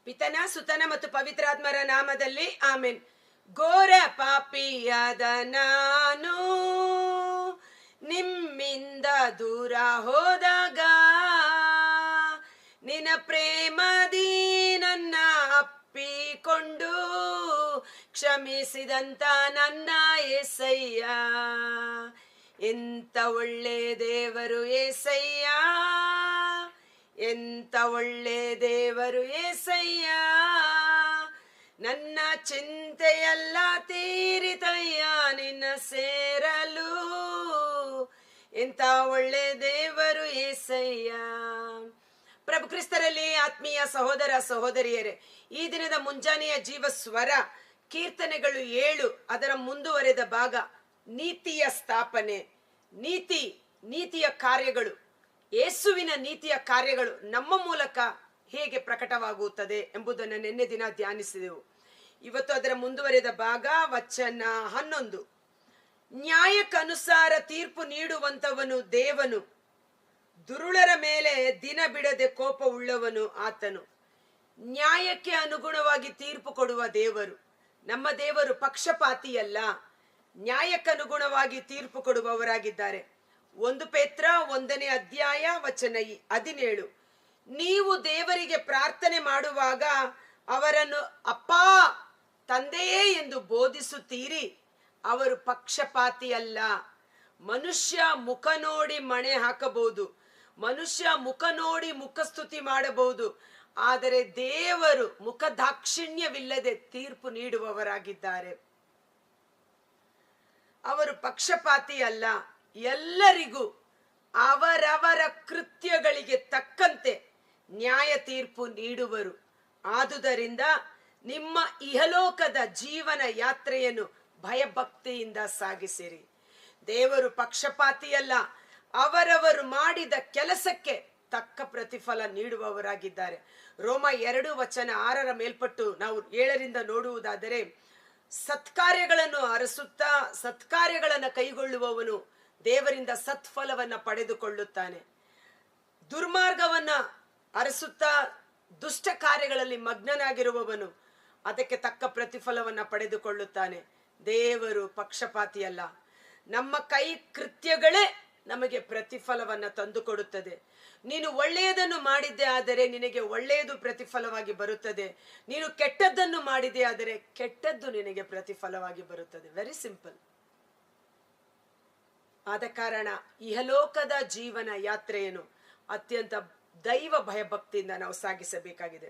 ಪಿತನ ಸುತನ ಮತ್ತು ಪವಿತ್ರಾತ್ಮರ ನಾಮದಲ್ಲಿ ಆಮೆನ್. ಘೋರ ಪಾಪಿಯಾದ ನಾನು ನಿಮ್ಮಿಂದ ದೂರ ಹೋದಾಗ ನಿನ್ನ ಪ್ರೇಮದಿ ನನ್ನ ಅಪ್ಪಿಕೊಂಡು ಕ್ಷಮಿಸಿದಂತ ನನ್ನ ಏಸಯ್ಯ, ಎಂತ ಒಳ್ಳೆ ದೇವರು ಏಸಯ್ಯ, ಎಂತ ಒಳ್ಳೆ ದೇವರು ಏಸಯ್ಯ. ನನ್ನ ಚಿಂತೆಯೆಲ್ಲ ತೀರಿತಯ್ಯ ನಿನ್ನ ಸೇರಲು, ಎಂತ ಒಳ್ಳೆ ದೇವರು ಏಸಯ್ಯ. ಪ್ರಭು ಕ್ರಿಸ್ತರಲ್ಲಿ ಆತ್ಮೀಯ ಸಹೋದರ ಸಹೋದರಿಯರೇ, ಈ ದಿನದ ಮುಂಜಾನೆಯ ಜೀವ ಸ್ವರ ಕೀರ್ತನೆಗಳು 7 ಅದರ ಮುಂದುವರೆದ ಭಾಗ ನೀತಿಯ ಸ್ಥಾಪನೆ. ನೀತಿಯ ಕಾರ್ಯಗಳು, ಯೇಸುವಿನ ನೀತಿಯ ಕಾರ್ಯಗಳು ನಮ್ಮ ಮೂಲಕ ಹೇಗೆ ಪ್ರಕಟವಾಗುತ್ತದೆ ಎಂಬುದನ್ನು ನಿನ್ನೆ ದಿನ ಧ್ಯಾನಿಸಿದೆವು. ಇವತ್ತು ಅದರ ಮುಂದುವರೆದ ಭಾಗ ವಚನ 11. ನ್ಯಾಯಕ್ಕನುಸಾರ ತೀರ್ಪು ನೀಡುವಂತವನು ದೇವನು, ದುರುಳರ ಮೇಲೆ ದಿನ ಬಿಡದೆ ಕೋಪ ಉಳ್ಳವನು ಆತನು. ನ್ಯಾಯಕ್ಕೆ ಅನುಗುಣವಾಗಿ ತೀರ್ಪು ಕೊಡುವ ದೇವರು ನಮ್ಮ ದೇವರು. ಪಕ್ಷಪಾತಿಯಲ್ಲ, ನ್ಯಾಯಕ್ಕನುಗುಣವಾಗಿ ತೀರ್ಪು ಕೊಡುವವರಾಗಿದ್ದಾರೆ. 1 ಪೇತ್ರ 1ನೇ ಅಧ್ಯಾಯ ವಚನ 17. ನೀವು ದೇವರಿಗೆ ಪ್ರಾರ್ಥನೆ ಮಾಡುವಾಗ ಅವರನ್ನು ಅಪ್ಪಾ ತಂದೆಯೇ ಎಂದು ಬೋಧಿಸುತ್ತೀರಿ. ಅವರು ಪಕ್ಷಪಾತಿಯಲ್ಲ. ಮನುಷ್ಯ ಮುಖ ನೋಡಿ ಮಣೆ ಹಾಕಬಹುದು, ಮನುಷ್ಯ ಮುಖ ನೋಡಿ ಮುಖಸ್ತುತಿ ಮಾಡಬಹುದು, ಆದರೆ ದೇವರು ಮುಖ ದಾಕ್ಷಿಣ್ಯವಿಲ್ಲದೆ ತೀರ್ಪು ನೀಡುವವರಾಗಿದ್ದಾರೆ. ಅವರು ಪಕ್ಷಪಾತಿ ಅಲ್ಲ, ಎಲ್ಲರಿಗೂ ಅವರವರ ಕೃತ್ಯಗಳಿಗೆ ತಕ್ಕಂತೆ ನ್ಯಾಯ ತೀರ್ಪು ನೀಡುವರು. ಆದುದರಿಂದ ನಿಮ್ಮ ಇಹಲೋಕದ ಜೀವನ ಯಾತ್ರೆಯನ್ನು ಭಯಭಕ್ತಿಯಿಂದ ಸಾಗಿಸಿರಿ. ದೇವರು ಪಕ್ಷಪಾತಿಯಲ್ಲ, ಅವರವರು ಮಾಡಿದ ಕೆಲಸಕ್ಕೆ ತಕ್ಕ ಪ್ರತಿಫಲ ನೀಡುವವರಾಗಿದ್ದಾರೆ. ರೋಮ 2 ವಚನ 6 ಮೇಲ್ಪಟ್ಟು ನಾವು 7ರಿಂದ ನೋಡುವುದಾದರೆ, ಸತ್ಕಾರ್ಯಗಳನ್ನು ಅರಸುತ್ತಾ ಸತ್ಕಾರ್ಯಗಳನ್ನು ಕೈಗೊಳ್ಳುವವನು ದೇವರಿಂದ ಸತ್ಫಲವನ್ನ ಪಡೆದುಕೊಳ್ಳುತ್ತಾನೆ. ದುರ್ಮಾರ್ಗವನ್ನ ಅರಸುತ್ತಾ ದುಷ್ಟ ಕಾರ್ಯಗಳಲ್ಲಿ ಮಗ್ನನಾಗಿರುವವನು ಅದಕ್ಕೆ ತಕ್ಕ ಪ್ರತಿಫಲವನ್ನ ಪಡೆದುಕೊಳ್ಳುತ್ತಾನೆ. ದೇವರು ಪಕ್ಷಪಾತಿಯಲ್ಲ. ನಮ್ಮ ಕೈ ಕೃತ್ಯಗಳೇ ನಮಗೆ ಪ್ರತಿಫಲವನ್ನ ತಂದುಕೊಡುತ್ತದೆ. ನೀನು ಒಳ್ಳೆಯದನ್ನು ಮಾಡಿದ್ದೆ ಆದರೆ ನಿನಗೆ ಒಳ್ಳೆಯದು ಪ್ರತಿಫಲವಾಗಿ ಬರುತ್ತದೆ. ನೀನು ಕೆಟ್ಟದ್ದನ್ನು ಮಾಡಿದೆ ಆದರೆ ಕೆಟ್ಟದ್ದು ನಿನಗೆ ಪ್ರತಿಫಲವಾಗಿ ಬರುತ್ತದೆ. Very simple. ಆದ ಕಾರಣ ಇಹಲೋಕದ ಜೀವನ ಯಾತ್ರೆಯನ್ನು ಅತ್ಯಂತ ದೈವ ಭಯಭಕ್ತಿಯಿಂದ ನಾವು ಸಾಗಿಸಬೇಕಾಗಿದೆ.